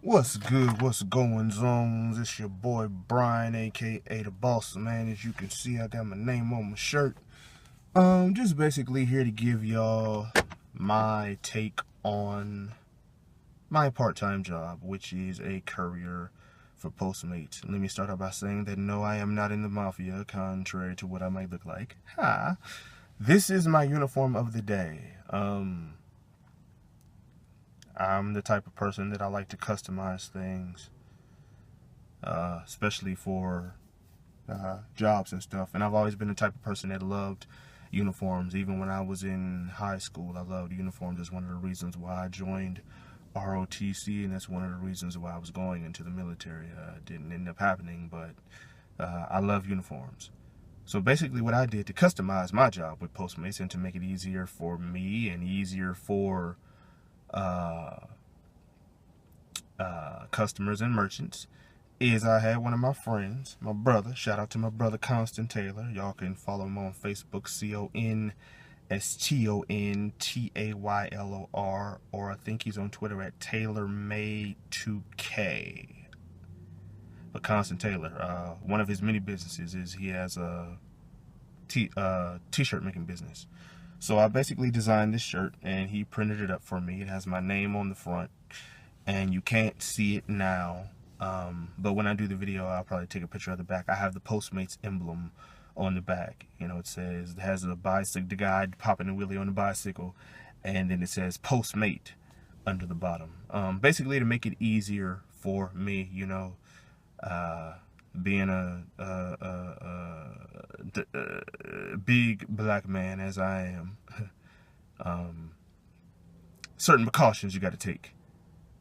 What's good? What's going on? It's your boy Brian, aka the Bauceman. As you can see, I got my name on my shirt. Just basically here to give y'all my take on my part-time job, which is a courier for Postmates. Let me start out by saying that no, I am not in the mafia, contrary to what I might look like. Ha! This is my uniform of the day. I'm the type of person that I like to customize things, especially for jobs and stuff. And I've always been the type of person that loved uniforms. Even when I was in high school, I loved uniforms. That's one of the reasons why I joined ROTC, and that's one of the reasons why I was going into the military. It didn't end up happening, but I love uniforms. So basically what I did to customize my job with Postmates and to make it easier for me and easier for customers and merchants is I had one of my friends, my brother, shout out to my brother Constant Taylor. Y'all can follow him on Facebook, CONSTONTAYLOR, or I think he's on Twitter at TaylorMade2K. But Constant Taylor, one of his many businesses is he has a t-shirt making business. So I basically designed this shirt and he printed it up for me. It has my name on the front and you can't see it now. But when I do the video, I'll probably take a picture of the back. I have the Postmates emblem on the back. You know, it has a bicycle, the guy popping a wheelie on the bicycle, and then it says Postmate under the bottom. Basically to make it easier for me, you know, being a big black man as I am, certain precautions you got to take,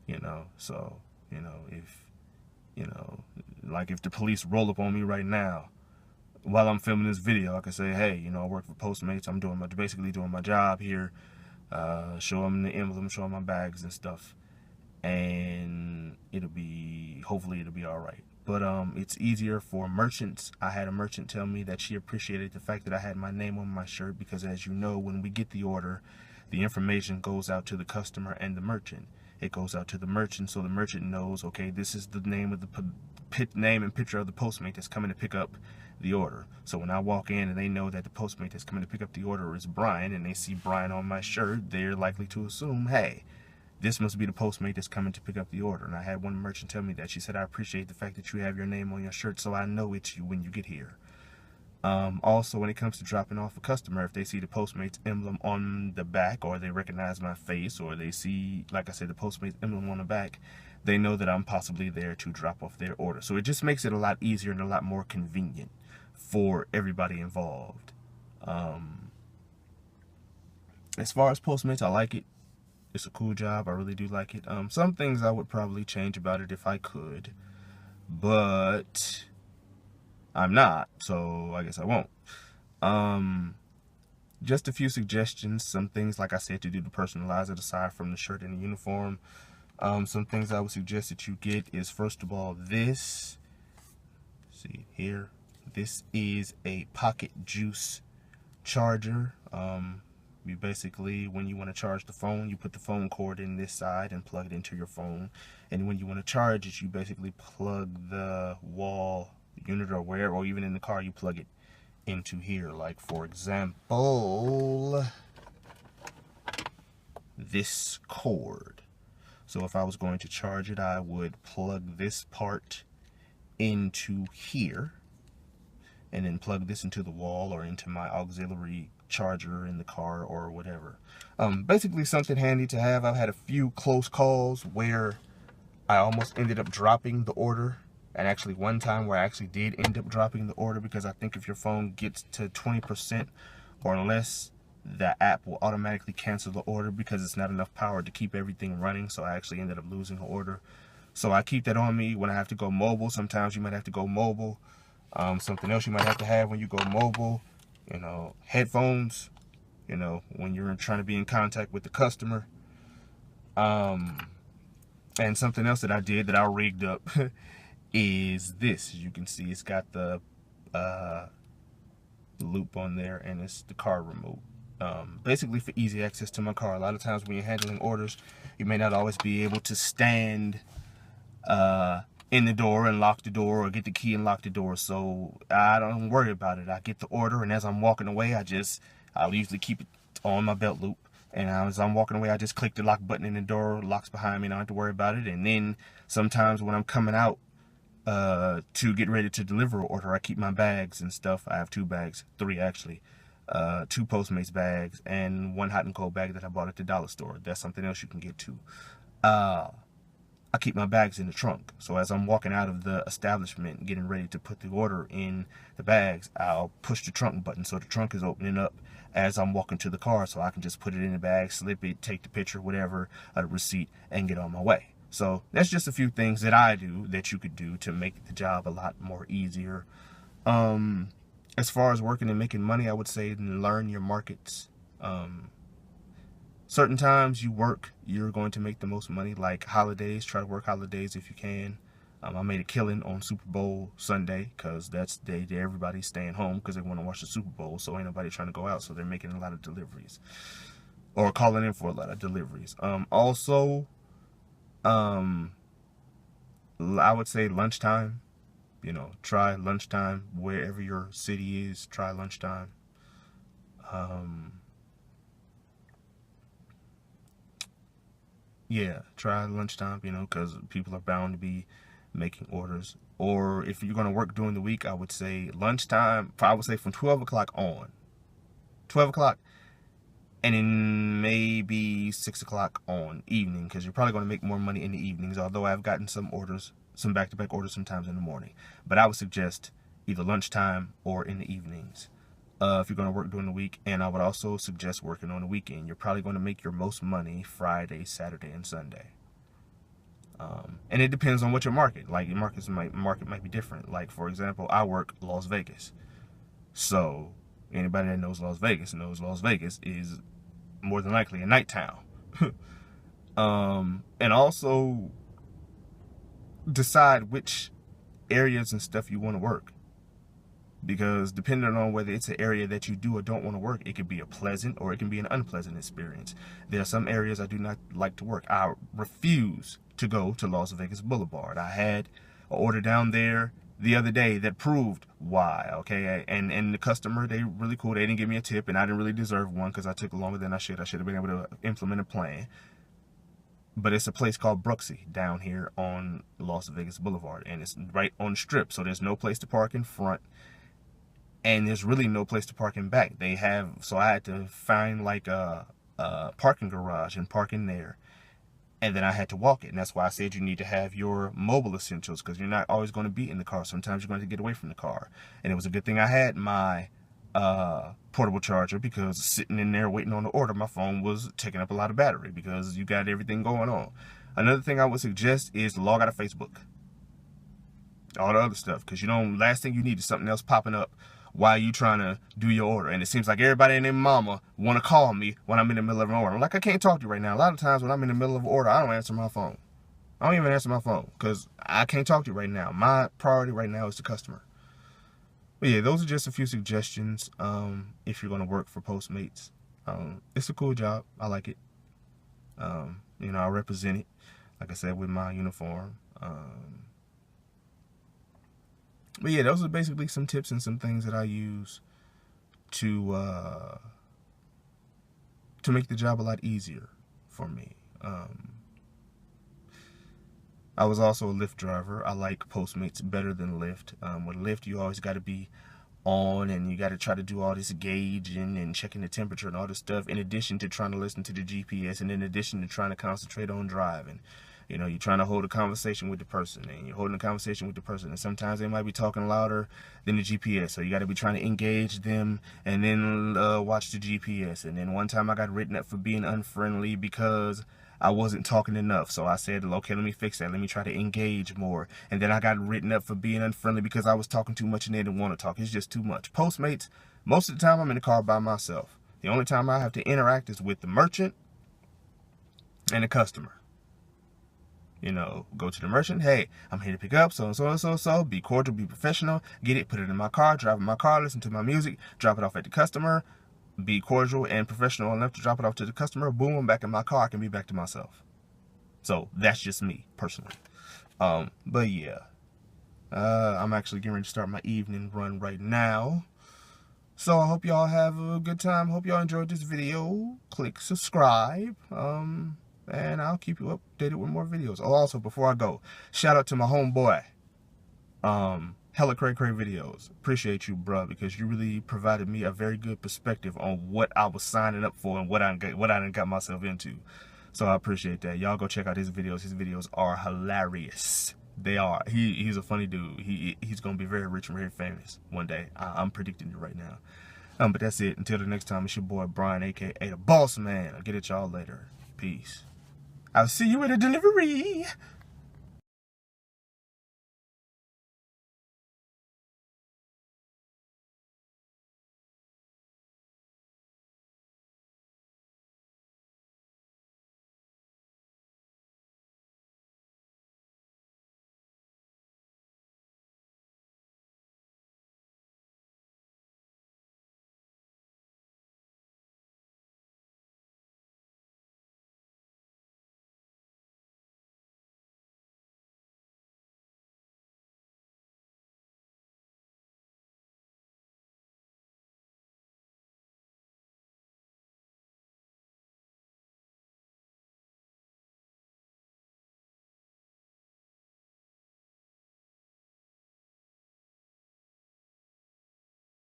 you know. So, you know, if the police roll up on me right now while I'm filming this video, I can say, hey, you know, I work for Postmates. I'm basically doing my job here. Show them the emblem, show them my bags and stuff, and hopefully it'll be all right. But it's easier for merchants. I had a merchant tell me that she appreciated the fact that I had my name on my shirt because, as you know, when we get the order, the information goes out to the customer and the merchant. It goes out to the merchant, so the merchant knows, okay, this is the name of the name and picture of the Postmate that's coming to pick up the order. So when I walk in and they know that the Postmate that's coming to pick up the order is Brian, and they see Brian on my shirt, they're likely to assume, hey, this must be the Postmate that's coming to pick up the order. And I had one merchant tell me that. She said, I appreciate the fact that you have your name on your shirt, so I know it's you when you get here. Also, when it comes to dropping off a customer, if they see the Postmates emblem on the back, or they recognize my face, or they see, like I said, the Postmates emblem on the back, they know that I'm possibly there to drop off their order. So it just makes it a lot easier and a lot more convenient for everybody involved. As far as Postmates, I like it. It's a cool job. I really do like it. Some things I would probably change about it if I could, but I'm not, so I guess I won't. Just a few suggestions. Some things, like I said, to do to personalize it aside from the shirt and the uniform. Some things I would suggest that you get is, first of all, this. See here. This is a pocket juice charger. You basically, when you want to charge the phone, you put the phone cord in this side and plug it into your phone. And when you want to charge it, you basically plug the wall unit, or where, or even in the car, you plug it into here. Like, for example, this cord. So if I was going to charge it, I would plug this part into here and then plug this into the wall or into my auxiliary charger in the car or whatever. Basically something handy to have. I've had a few close calls where I almost ended up dropping the order, and actually one time where I actually did end up dropping the order, because I think if your phone gets to 20% or less, the app will automatically cancel the order because it's not enough power to keep everything running. So I actually ended up losing the order. So I keep that on me when I have to go mobile. Sometimes you might have to go mobile. Something else you might have to have when you go mobile, you know, headphones, you know, when you're trying to be in contact with the customer. And something else that I did that I rigged up is this. As you can see, it's got the loop on there, and it's the car remote. Basically for easy access to my car. A lot of times when you're handling orders, you may not always be able to stand in the door and lock the door, or get the key and lock the door. So I don't worry about it. I get the order, and as I'm walking away, I'll usually keep it on my belt loop. And as I'm walking away, I just click the lock button and the door locks behind me, and I don't have to worry about it. And then sometimes when I'm coming out to get ready to deliver an order, I keep my bags and stuff. I have 2 bags, 3 actually. 2 Postmates bags and 1 hot and cold bag that I bought at the dollar store. That's something else you can get too. I keep my bags in the trunk. So as I'm walking out of the establishment, getting ready to put the order in the bags, I'll push the trunk button so the trunk is opening up as I'm walking to the car, so I can just put it in the bag, slip it, take the picture, whatever, a receipt, and get on my way. So that's just a few things that I do that you could do to make the job a lot more easier. As far as working and making money, I would say learn your markets. Certain times you're going to make the most money, like holidays. Try to work holidays if you can. I made a killing on Super Bowl Sunday because that's the day that everybody's staying home because they want to watch the Super Bowl, so ain't nobody trying to go out, so they're making a lot of deliveries or calling in for a lot of deliveries. Also, I would say lunchtime. Try lunchtime wherever your city is. Try lunchtime. Yeah, try lunchtime, because people are bound to be making orders. Or if you're going to work during the week, I would say lunchtime, I would say from 12 o'clock on. 12 o'clock and then maybe 6 o'clock on evening, because you're probably going to make more money in the evenings, although I've gotten some back-to-back orders sometimes in the morning. But I would suggest either lunchtime or in the evenings if you're going to work during the week. And I would also suggest working on the weekend. You're probably going to make your most money Friday, Saturday, and Sunday. And it depends on what your market. Like, your market might be different. Like, for example, I work Las Vegas. So anybody that knows Las Vegas is more than likely a night town. And also decide which areas and stuff you want to work. Because depending on whether it's an area that you do or don't want to work, it could be a pleasant or it can be an unpleasant experience. There are some areas I do not like to work. I refuse to go to Las Vegas Boulevard. I had an order down there the other day that proved why, okay? And the customer, they really cool. They didn't give me a tip, and I didn't really deserve one because I took longer than I should. I should have been able to implement a plan. But it's a place called Brooksy down here on Las Vegas Boulevard, and it's right on the strip, so there's no place to park in front. And there's really no place to park in back. So I had to find like a parking garage and park in there. And then I had to walk it. And that's why I said you need to have your mobile essentials, because you're not always going to be in the car. Sometimes you're going to get away from the car. And it was a good thing I had my portable charger, because sitting in there waiting on the order, my phone was taking up a lot of battery because you got everything going on. Another thing I would suggest is log out of Facebook. All the other stuff. Because last thing you need is something else popping up while you trying to do your order. And it seems like everybody and their mama want to call me when I'm in the middle of an order. I'm like, I can't talk to you right now. A lot of times when I'm in the middle of an order, I don't answer my phone. I don't even answer my phone because I can't talk to you right now. My priority right now is the customer. But yeah, those are just a few suggestions if you're going to work for Postmates. It's a cool job. I like it. I represent it, like I said, with my uniform. But yeah, those are basically some tips and some things that I use to make the job a lot easier for me. I was also a Lyft driver. I like Postmates better than Lyft. With Lyft, you always got to be on, and you got to try to do all this gauging and checking the temperature and all this stuff, in addition to trying to listen to the GPS, and in addition to trying to concentrate on driving. You're trying to hold a conversation with the person, and you're holding a conversation with the person, and sometimes they might be talking louder than the GPS, so you got to be trying to engage them and then watch the GPS. And then one time I got written up for being unfriendly because I wasn't talking enough, so I said, okay, let me fix that. Let me try to engage more. And then I got written up for being unfriendly because I was talking too much and they didn't want to talk. It's just too much. Postmates, most of the time I'm in the car by myself. The only time I have to interact is with the merchant and the customer. Go to the merchant. Hey, I'm here to pick up so and so. Be cordial, be professional. Get it, put it in my car, drive in my car, listen to my music, drop it off at the customer. Be cordial and professional enough to drop it off to the customer. Boom, I'm back in my car. I can be back to myself. So that's just me, personally. But yeah, I'm actually getting ready to start my evening run right now. So I hope y'all have a good time. Hope y'all enjoyed this video. Click subscribe. And I'll keep you updated with more videos. Oh, also, before I go, shout out to my homeboy. Hella Cray Cray videos. Appreciate you, bruh, because you really provided me a very good perspective on what I was signing up for and what I done got myself into. So I appreciate that. Y'all go check out his videos. His videos are hilarious. They are. He's a funny dude. He's gonna be very rich and very famous one day. I'm predicting it right now. But that's it. Until the next time, it's your boy Brian, aka the Boss Man. I'll get at y'all later. Peace. I'll see you at the delivery.